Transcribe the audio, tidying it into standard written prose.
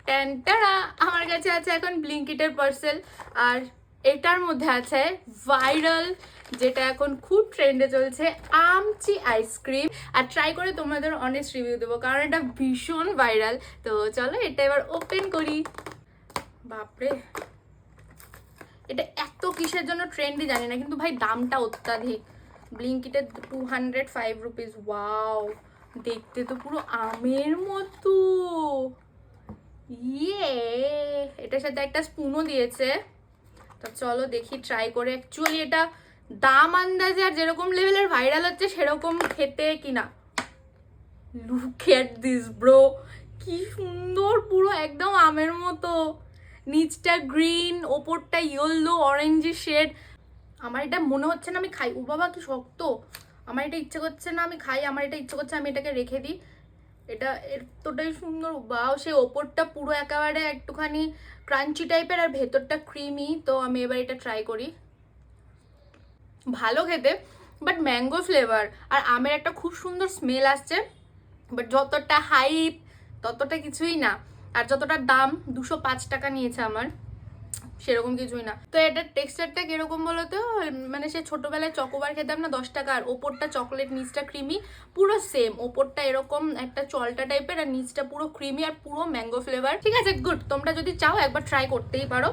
ট্যান্টারা, আমার কাছে আছে এখন ব্লিঙ্কিটের পার্সেল, আর এটার মধ্যে আছে ভাইরাল, যেটা এখন খুব ট্রেন্ডে চলছে, আমচি আইসক্রিম। আর ট্রাই করে তোমাদের অনেস্ট রিভিউ দেবো, কারণ এটা ভীষণ ভাইরাল। তো চলো এটা এবার ওপেন করি। বাপরে, এটা এত কিসের জন্য ট্রেন্ডি জানি না, কিন্তু ভাই দামটা অত্যাধিক। ব্লিঙ্কিটের 205 রুপিস। ওয়াও, দেখতে তো পুরো আমের মতো। ইয়ে, এটার সাথে একটা স্পুনও দিয়েছে। তো চলো দেখি ট্রাই করে অ্যাকচুয়ালি এটা দাম আন্দাজে আর যেরকম লেভেলের ভাইরাল হচ্ছে সেরকম খেতে কিনা। লুক এট দিস ব্রো, কি সুন্দর, পুরো একদম আমের মতো। নিচটা গ্রিন, ওপরটা ইয়েলো অরেঞ্জি শেড। আমার এটা মনে হচ্ছে না আমি খাই। ও বাবা কি শক্ত, আমার এটা ইচ্ছে করছে না আমি খাই, আমার এটা ইচ্ছে করছে আমি এটাকে রেখে দিই। এটা এতটাই সুন্দর। বাও, সে ওপরটা পুরো একেবারে একটুখানি ক্রাঞ্চি টাইপের আর ভেতরটা ক্রিমি। তো আমি এবার এটা ট্রাই করি। ভালো খেতে, বাট ম্যাঙ্গো ফ্লেভার আর আমের একটা খুব সুন্দর স্মেল আসছে। বাট যতটা হাইপ ততটা কিছুই না, আর যতটা দাম 205 টাকা নিয়েছে আমার, সেরকম কিছুই না। তো এটার টেক্সচারটা কিরকম বলো তো, মানে সে ছোটবেলায় চকোবার খেতাম না 10 টাকা, আর ওপরটা চকলেট নিচটা ক্রিমি, পুরো সেম। ওপরটা এরকম একটা চলটা টাইপের আর নিচটা পুরো ক্রিমি আর পুরো ম্যাঙ্গো ফ্লেভার। ঠিক আছে, গুড। তোমরা যদি চাও একবার ট্রাই করতেই পারো।